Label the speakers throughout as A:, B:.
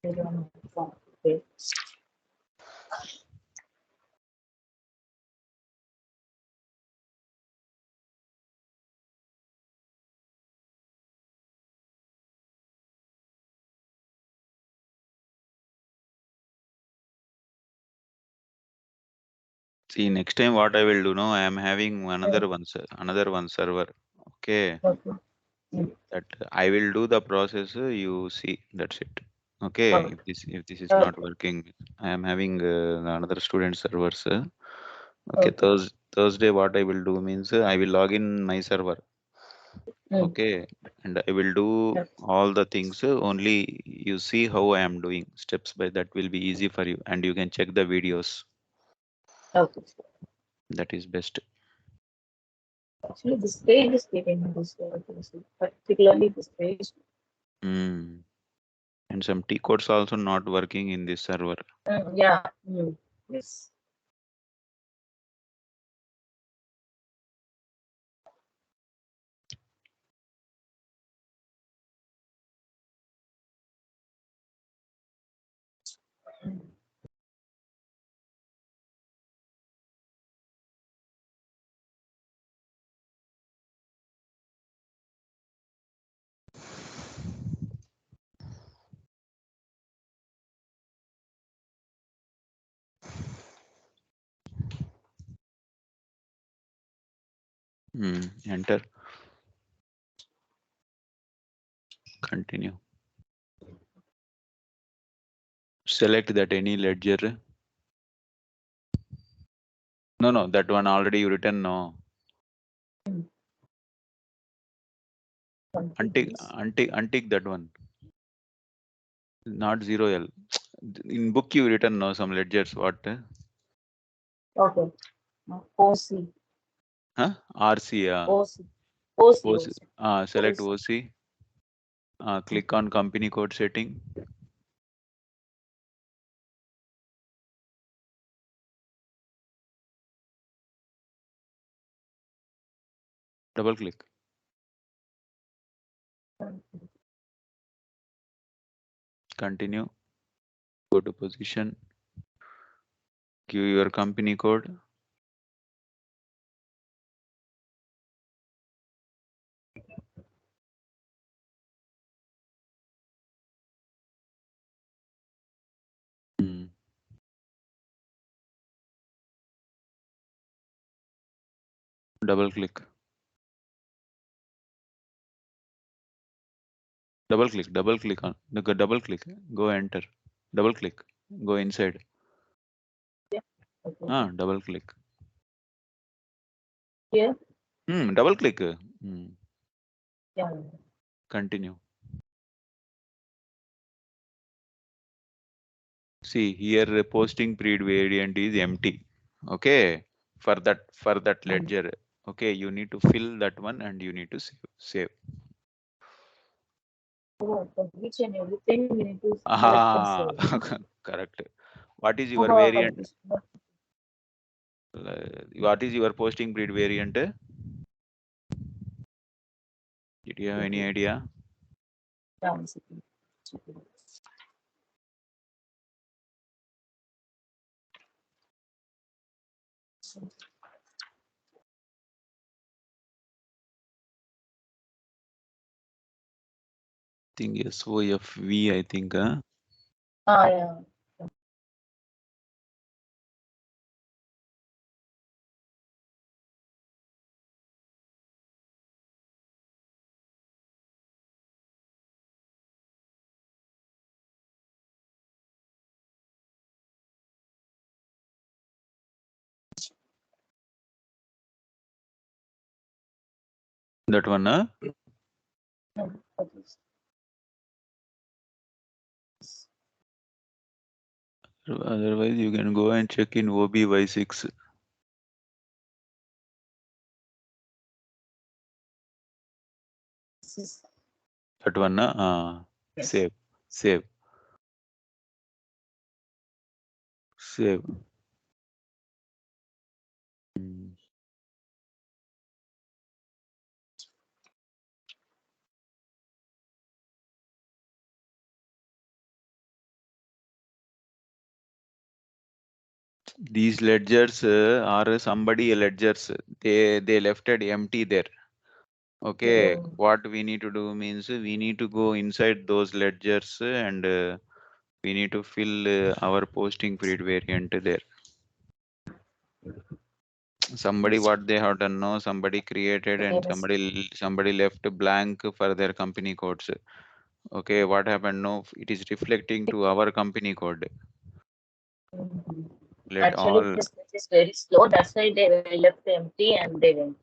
A: Okay.
B: See, next time what I will do now, I am having another one server. Okay,
A: Okay. Mm.
B: that I will do the process. You see, that's it. Okay,
A: Okay.
B: if this is not
A: Okay.
B: working, I am having another student servers. Okay,
A: Okay.
B: Thursday what I will do means I will log in my server.
A: Mm.
B: Okay, and I will do
A: Okay.
B: all the things. Only you see how I am doing steps by that will be easy for you, and you can check the videos.
A: Okay.
B: That is best.
A: Actually, this page is getting this, particularly this page.
B: Mm. And some T codes also not working in this server.
A: Yeah. Mm. Yes.
B: Enter. Continue. Select that any ledger. No, that one already you written. No. Untick that one. Not 0L. In book you written no some ledgers. What?
A: Okay. OC.
B: Huh? RC.
A: OC. OC.
B: OC. Select
A: OC.
B: OC. Click on company code setting. Double click. Continue. Go to position. Give your company code. Hmm. Double click. Double click on go double click, go enter, double click, go inside.
A: Okay.
B: Double click.
A: Here.
B: Double click.
A: Yeah.
B: Continue. See here posting period variant is empty. Okay, for that ledger. Okay, you need to fill that one and you need to save.
A: Oh, for each and everything we need to select and
B: Ah,
A: save. No?
B: correct. What is your
A: Oh,
B: variant? What is your posting period variant? Did you have any
A: okay.
B: idea?
A: Down.
B: Think SOFV, I think.
A: Yeah.
B: That one,
A: No, okay.
B: otherwise you can go and check in OBY6.
A: This is,
B: That one,
A: yes.
B: save, save, save. Mm. These ledgers are somebody ledgers. They left it empty there. Okay,
A: So,
B: what we need to do means we need to go inside those ledgers and we need to fill our posting period variant there. Somebody
A: yes,
B: what they have done, no, somebody created and
A: yes.
B: somebody left blank for their company codes. Okay, what happened? No, it is reflecting to our company code.
A: Mhm.
B: Let
A: Actually,
B: all
A: this page is very slow. That's why they were left empty and they went.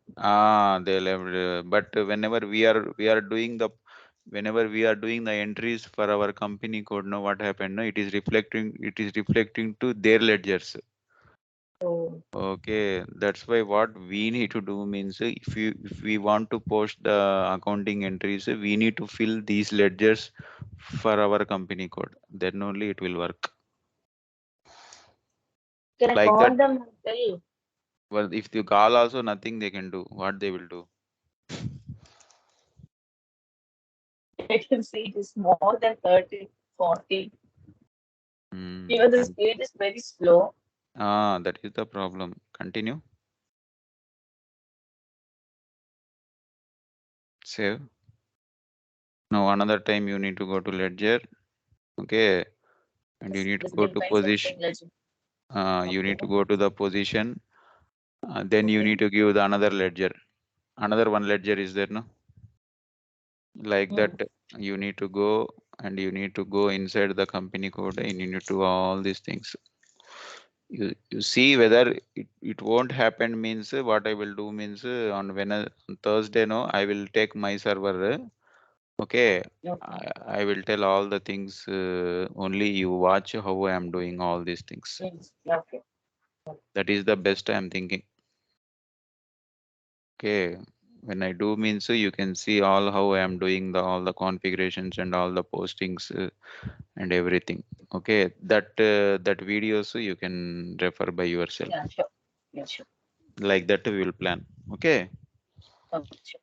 B: they left. But whenever we are doing the entries for our company code, no, what happened? No, it is reflecting to their ledgers.
A: So,
B: Okay, that's why what we need to do means if we want to post the accounting entries, we need to fill these ledgers for our company code. Then only it will work.
A: can I
B: Like that.
A: call them and tell you?
B: Well, if you call also nothing they can do. What they will do?
A: I can see it is more than 30, 40.
B: Hmm.
A: Even the speed is very slow.
B: That is the problem. Continue. Save. Now another time you need to go to ledger. Okay, and you need to
A: This
B: go to
A: define
B: position.
A: something legend.
B: You
A: Okay.
B: need to go to the position. Then you
A: Okay.
B: need to give the another ledger. Another one ledger is there, no? Like that,
A: Hmm.
B: you need to go and you need to go inside the company code and you need to do all these things. You see whether it won't happen means what I will do means on Thursday, no, I will take my server. Okay,
A: Okay.
B: I will tell all the things. Only you watch how I am doing all these things.
A: Yes. Okay.
B: That is the best I am thinking. Okay, when I do means you can see all how I am doing all the configurations and all the postings and everything. Okay, that videos you can refer by yourself.
A: Yeah, sure. Yeah, sure.
B: Like that we will plan. Okay.
A: Okay, sure.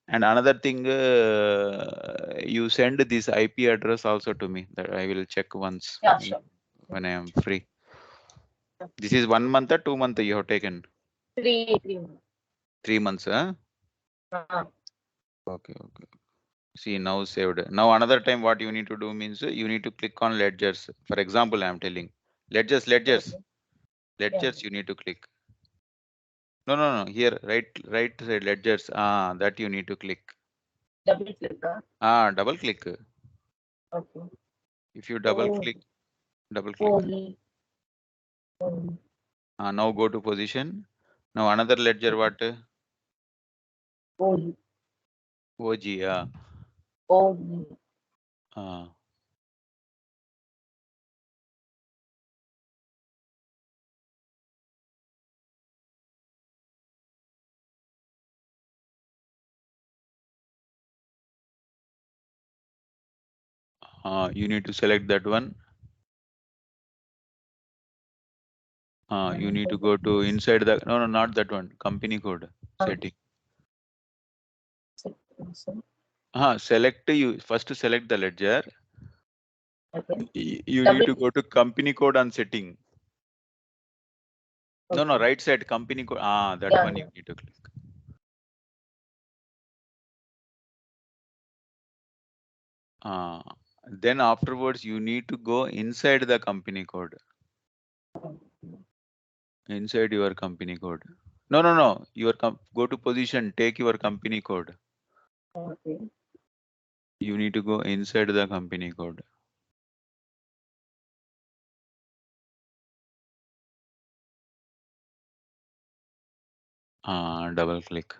B: And another thing, you send this IP address also to me that I will check once
A: Yeah, sure.
B: when I am free. This is 1 month or 2 month you have taken?
A: 3 months.
B: 3 months, huh?
A: Uh,
B: Okay, okay. See, now saved. Now another time what you need to do means you need to click on ledgers. For example, I am telling ledgers,
A: okay. Yeah.
B: ledgers you need to click. No, no, no. Here, right side ledgers. That you need to click.
A: Double click.
B: Double click.
A: Okay.
B: If you double
A: Oh,
B: click, double click.
A: holy, holy,
B: Now go to position. Now another ledger what?
A: holy,
B: OG.
A: holy.
B: Uh, you need to select that one. You need to go to inside the no, not that one. Company code setting. Select you first select the ledger.
A: Okay.
B: You need
A: Double
B: to
A: click.
B: go to company code and setting. No,
A: Okay.
B: right side company code. That
A: Yeah,
B: one you
A: yeah.
B: need to click. Uh, then afterwards you need to go inside the company code. Inside your company code. No, no, no. Go to position. Take your company code.
A: Okay.
B: You need to go inside the company code. Double click.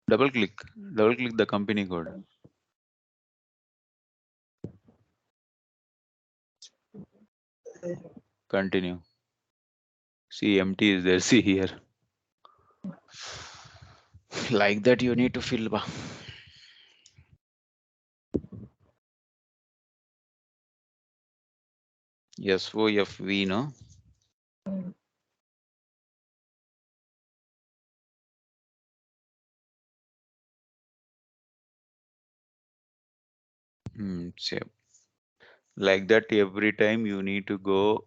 B: Double click. Double click the company code. Continue. See, empty is there. See here. Like that you need to fill. SOFV, no?
A: Mm.
B: Save. Like that, every time you need to go,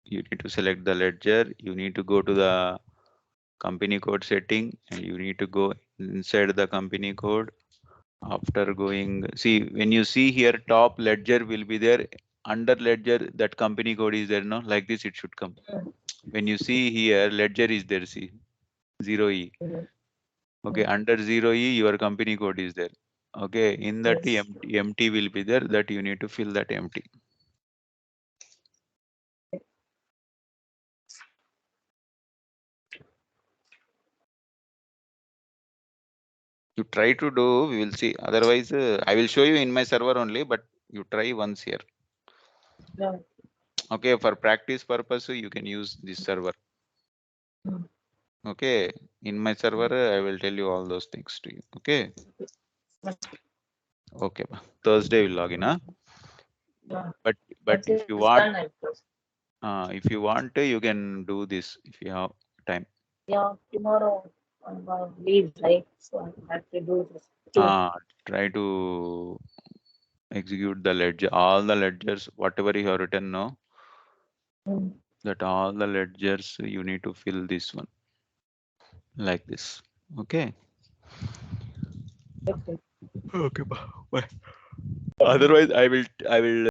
B: you need to select the ledger, you need to go to the company code setting, and you need to go inside the company code. After going, see, when you see here, top ledger will be there. Under ledger, that company code is there, no? Like this, it should come.
A: Mm.
B: When you see here, ledger is there, see, 0E.
A: Mm.
B: Okay,
A: Mm.
B: under 0E, your company code is there. Okay, in that
A: Yes.
B: empty will be there, that you need to fill that empty. You try to do, we will see. Otherwise, I will show you in my server only, but you try once here.
A: No.
B: Okay, for practice purpose, you can use this server.
A: Mm.
B: Okay, in my server, I will tell you all those things to you. Okay, okay. Thursday will log in, huh?
A: No.
B: But
A: Once
B: if
A: it
B: you
A: is
B: want,
A: done, I close.
B: you can do this if you have time.
A: Yeah, tomorrow I'm gonna leave, right? So I have to do this too.
B: Uh, Try to execute the ledger, all the ledgers, whatever you have written, no,
A: Mm.
B: that all the ledgers you need to fill this one like this. Okay.
A: Okay.
B: Okay. Bye. Otherwise, I will